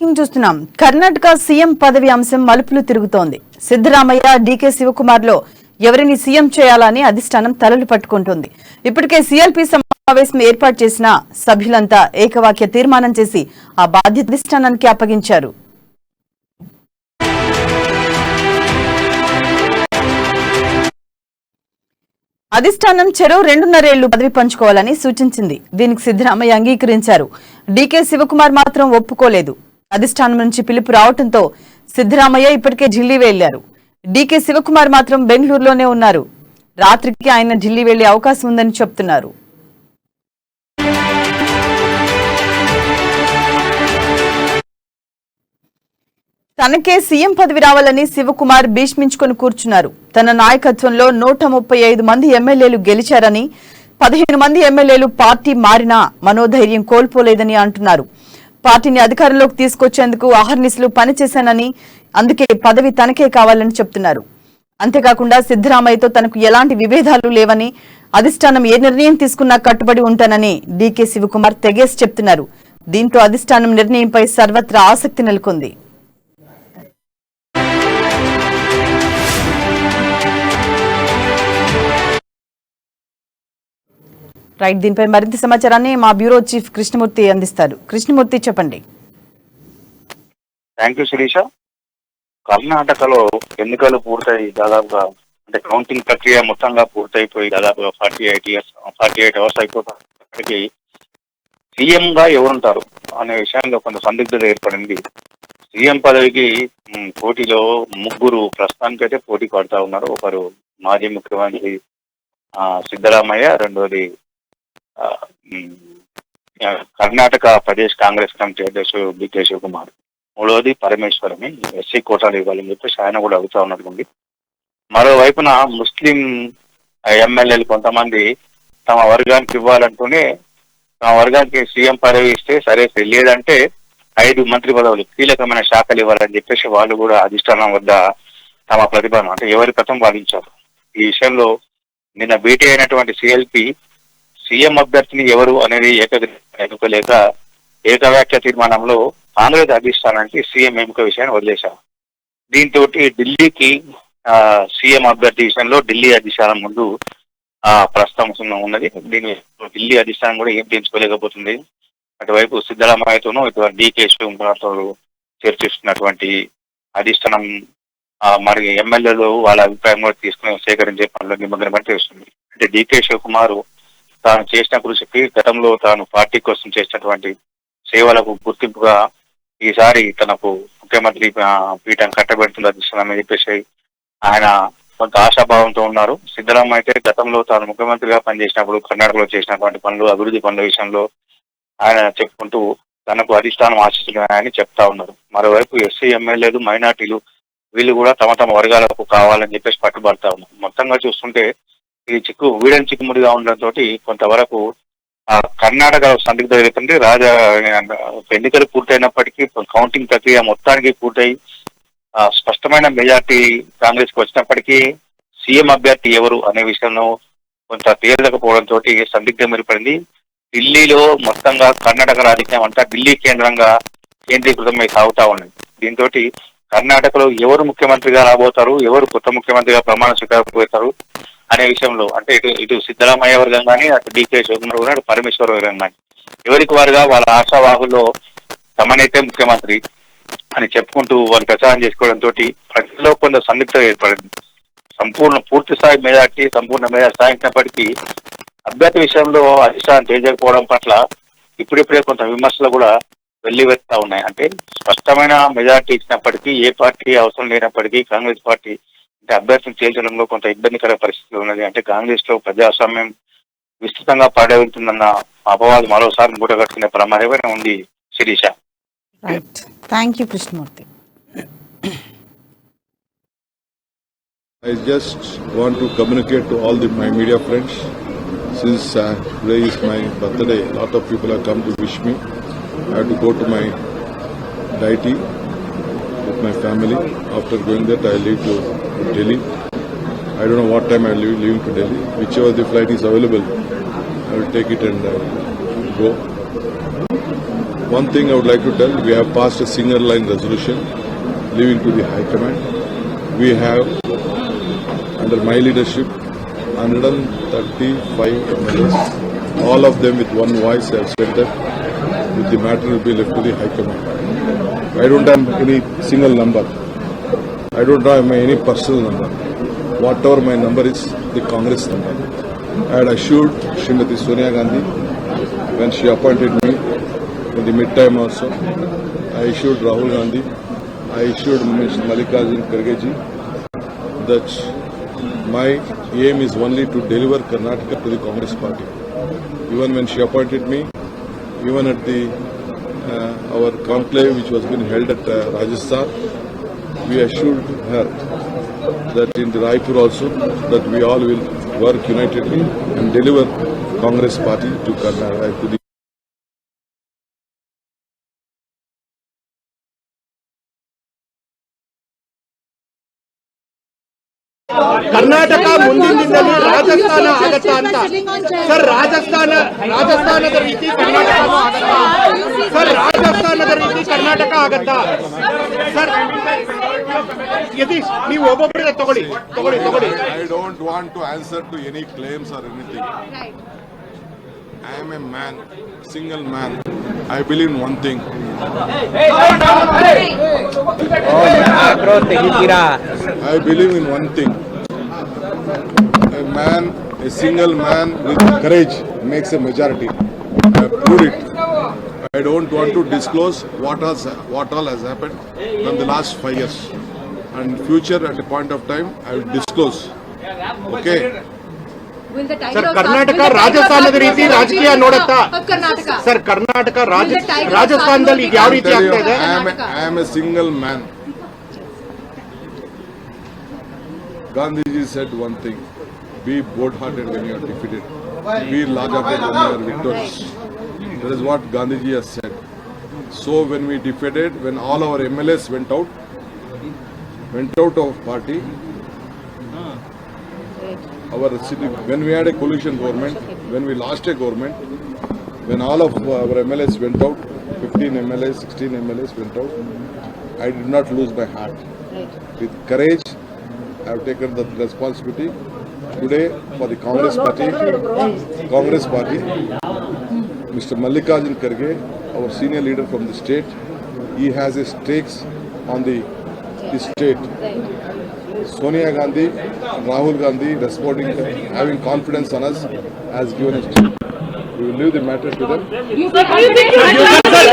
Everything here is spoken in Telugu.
బ్రేకింగ్ చూస్తున్నాం. కర్ణాటక సీఎం పదవి అంశం మలుపులు తిరుగుతోంది. సిద్ధరామయ్య, డీకే శివకుమార్లో ఎవరిని సీఎం చేయాలని అధిష్టానం తలలు పట్టుకుంటోంది. ఇప్పటికే సీఎల్పీ సమావేశం ఏర్పాటు చేసిన సభ్యులంతా ఏకవాక్య తీర్మానం చేసి ఆ బాధ్యత అధిష్టానానికి అప్పగించారు. అధిష్టానం చెరో 2.5 ఏళ్లు పదవి పంచుకోవాలని సూచించింది. దీనికి సిద్ధరామయ్య అంగీకరించారు. డీకే శివకుమార్ మాత్రం ఒప్పుకోలేదు. అధిష్టానం నుంచి పిలుపు రావడంతో సిద్ధరామయ్య ఇప్పటికే ఢిల్లీ వెళ్లారు. డీకే శివకుమార్ మాత్రం బెంగళూరులోనే ఉన్నారు. రాత్రికి ఆయన ఢిల్లీ వెళ్లే అవకాశం ఉందని చెప్తున్నారు. తనకే సీఎం పదవి రావాలని శివకుమార్ భీష్మించుకొని కూర్చున్నారు. తన నాయకత్వంలో 135 మంది ఎమ్మెల్యేలు గెలిచారని, 15 మంది ఎమ్మెల్యేలు పార్టీ మారినా మనోధైర్యం కోల్పోలేదని అంటున్నారు. పార్టీని అధికారంలోకి తీసుకొచ్చేందుకు అహర్నిశలు పనిచేశానని, అందుకే పదవి తనకే కావాలని చెప్తున్నారు. అంతేకాకుండా సిద్ధరామయ్యతో తనకు ఎలాంటి విభేదాలు లేవని, అధిష్టానం ఏ నిర్ణయం తీసుకున్నా కట్టుబడి ఉంటానని డీకే శివకుమార్ తెగేసి చెప్తున్నారు. దీంతో అధిష్టానం నిర్ణయంపై సర్వత్రా ఆసక్తి నెలకొంది. రైట్, దీనిపై మరింత సమాచారాన్ని మా బ్యూరో చీఫ్ కృష్ణమూర్తి అందిస్తారు. కృష్ణమూర్తి, చెప్పండి. Thank you Sirisha. కర్ణాటకలో ఎన్నికలు పూర్తయి దాదాపుగా అంటే కౌంటింగ్ ప్రక్రియ మొత్తంగా పూర్తయిపోయి దాదాపుగా 48 అవర్స్ అయిపోతానికి సీఎం గా ఎవరుంటారు అనే విషయంలో కొంత సందిగ్ధత ఏర్పడింది. సీఎం పదవికి పోటీలో 3 ప్రస్తుతానికైతే పోటీ పడతా ఉన్నారు. ఒకరు మాజీ ముఖ్యమంత్రి సిద్ధరామయ్య, రెండోది కర్ణాటక ప్రదేశ్ కాంగ్రెస్ కమిటీ అధ్యక్షుడు డీకే శివకుమార్, మూడవది పరమేశ్వరని ఎస్సీ కోటాలు ఇవ్వాలని చెప్పేసి ఆయన కూడా అడుగుతా ఉన్నట్టుంది. మరోవైపున ముస్లిం ఎమ్మెల్యేలు కొంతమంది తమ వర్గానికి ఇవ్వాలంటూనే తమ వర్గానికి సీఎం పదవి ఇస్తే సరే, లేదంటే 5 మంత్రి పదవులు కీలకమైన శాఖలు ఇవ్వాలని చెప్పేసి వాళ్ళు కూడా అధిష్టానం వద్ద తమ ప్రతిభను అంటే ఎవరి కథం వాదించారు. ఈ విషయంలో నిన్న భేటీ అయినటువంటి సిఎల్పి సీఎం అభ్యర్థిని ఎవరు అనేది ఎన్నుకోలేక ఏకవాక్య తీర్మానంలో కాంగ్రెస్ అధిష్టానానికి సీఎం ఎంపిక విషయాన్ని వదిలేశారు. దీంతో ఢిల్లీకి సీఎం అభ్యర్థి విషయంలో ఢిల్లీ అధిష్టానం ముందు ప్రస్తుతం ఉన్నది. దీని ఢిల్లీ అధిష్టానం కూడా ఏం తీర్చుకోలేకపోతుంది. అటువైపు సిద్ధరామయ్యతోనూ ఇటు డీకే శివకుమార్తో చర్చిస్తున్నటువంటి అధిష్టానం మరి ఎమ్మెల్యేలు వాళ్ళ అభిప్రాయం కూడా తీసుకుని సేకరించే పనులు నిమగ్నమని తెలుస్తుంది. అంటే డీకే శివకుమార్ తాను చేసిన కృషికి, గతంలో తాను పార్టీ కోసం చేసినటువంటి సేవలకు గుర్తింపుగా ఈసారి తనకు ముఖ్యమంత్రి పీఠం కట్టబెడుతుంది అధిష్టానం అని చెప్పేసి ఆయన కొంత ఆశాభావంతో ఉన్నారు. సిద్ధరామయ్య అయితే గతంలో తాను ముఖ్యమంత్రిగా పనిచేసినప్పుడు కర్ణాటకలో చేసినటువంటి పనులు, అభివృద్ధి పనుల విషయంలో ఆయన చెప్పుకుంటూ తనకు అధిష్టానం ఆశిస్తున్నాయని చెప్తా ఉన్నారు. మరోవైపు ఎస్సీ ఎమ్మెల్యేలు, మైనార్టీలు వీళ్ళు కూడా తమ తమ వర్గాలకు కావాలని చెప్పేసి పట్టుబడతా ఉన్నారు. మొత్తంగా చూస్తుంటే ఈ వీడని చిక్కుముడిగా ఉండడంతో కొంతవరకు కర్ణాటక సందిగ్ధ జరుగుతుంది. ఎన్నికలు పూర్తయినప్పటికీ కౌంటింగ్ ప్రక్రియ మొత్తానికి పూర్తయి స్పష్టమైన మెజార్టీ కాంగ్రెస్ కి వచ్చినప్పటికీ సీఎం అభ్యర్థి ఎవరు అనే విషయంలో కొంత తేలకపోవడంతో సందిగ్ధం ఏర్పడింది. ఢిల్లీలో మొత్తంగా కర్ణాటక రాజకీయం అంతా ఢిల్లీ కేంద్రీకృతమై సాగుతా ఉన్నది. దీంతో కర్ణాటకలో ఎవరు ముఖ్యమంత్రిగా రాబోతారు, ఎవరు కొత్త ముఖ్యమంత్రిగా ప్రమాణ స్వీకారం పోతారు అనే విషయంలో అంటే ఇటు సిద్ధరామయ్య వర్గం కానీ, అటు డీకే శివకుమార్ కానీ, అటు పరమేశ్వర వర్గం కానీ ఎవరికి వారుగా వాళ్ళ ఆశావాహుల్లో తమనైతే ముఖ్యమంత్రి అని చెప్పుకుంటూ వాళ్ళు ప్రచారం చేసుకోవడంతో ప్రజల్లో కొంత సందిగ్ధత ఏర్పడింది. పూర్తి స్థాయి మెజార్టీ, సంపూర్ణ మెజార్టీ సాధించినప్పటికీ అభ్యర్థి విషయంలో అధిష్టానం చేయకపోవడం పట్ల ఇప్పుడిప్పుడే కొంత విమర్శలు కూడా వెల్లివెత్తా ఉన్నాయి. అంటే స్పష్టమైన మెజార్టీ ఇచ్చినప్పటికీ, ఏ పార్టీ అవసరం లేనప్పటికీ కాంగ్రెస్ పార్టీ అంటే అభ్యర్థిని చేర్చడంలో కొంత ఇబ్బందికర పరిస్థితులు ఉన్నది. అంటే కాంగ్రెస్ లో ప్రజాస్వామ్యం విస్తృతంగా పాడవుతుందన్న అపవాదం మరోసారి మూటగట్టుకునే ప్రమాదమే ఉంది. Sirisha. Thank you Krishnamurthy. I just want to communicate to all my media friends. Since today is my birthday, a lot of people have come to wish me. I have to go to my deity with my family. After going that, I leave to Delhi. I don't know what time I will leave to Delhi. Whichever the flight is available, I will take it and go. One thing I would like to tell, we have passed a single line resolution leaving to the High Command. We have, under my leadership, 135 MLAs, all of them with one voice have said that the matter will be left to the High Command. I don't have any single number. I don't have any personal number. Whatever my number is, the Congress number. I had assured Srimati Sonia Gandhi when she appointed me in the mid-time also. I assured Rahul Gandhi. I assured Mr. Mallikarjun Kharge ji that my aim is only to deliver Karnataka to the Congress party. Even when she appointed me, even at the our conclave which was being held at Rajasthan, we assured her that in the Raipur also that we all will work unitedly and deliver Congress party to Karnataka to the Karnataka ಮುಂದಿನ ದಿನದಲ್ಲಿ ರಾಜಸ್ಥಾನ ಆಗತ್ತಾ ಅಂತ ಸರ್. ರಾಜಸ್ಥಾನದ ರೀತಿ ಕರ್ನಾಟಕ ಆಗತ್ತಾ ಸರ್? ರಾಜಸ್ಥಾನದ ರೀತಿ ಕರ್ನಾಟಕ ಆಗತ್ತಾ ಸರ್? ಯತೀಶ್, ನೀವು ಒಬ್ಬೊಬ್ಬರಿಗೆ ತಗೊಳ್ಳಿ. I don't want to answer to any claims or anything. I am a man, single man. I believe in one thing. I believe in one thing. A man, a single man with courage makes a majority. I have proved it. I don't want to disclose what all has happened in the last 5 years. And future, at a point of time, I will disclose. Okay. Sir, Karnataka ರಾಜಸ್ಥಾನದ ರೀತಿ ರಾಜಕೀಯ ನೋಡುತ್ತಾ ಸರ್? ಕರ್ನಾಟಕ ರಾಜಸ್ಥಾನದಲ್ಲಿ ಈಗ ಯಾವ ರೀತಿ ಆಗ್ತಾ ಇದೆ? I am a single man. Gandhiji said one thing: be bold-hearted when you are defeated, be large-hearted when you are victorious. That is what Gandhiji has said. So when we defeated, when all our MLAs went out of party, our city, when we had a coalition government, when we lost a government, when all of our MLAs went out, 15 MLAs, 16 MLAs went out, I did not lose my heart. With courage, I have taken the responsibility. Today, for the Congress party, Mr. Mallikarjun Kharge, our senior leader from the state, he has his stakes on the state. Sonia Gandhi, Rahul Gandhi, responding, having confidence on us, has given us. We will leave the matter to them.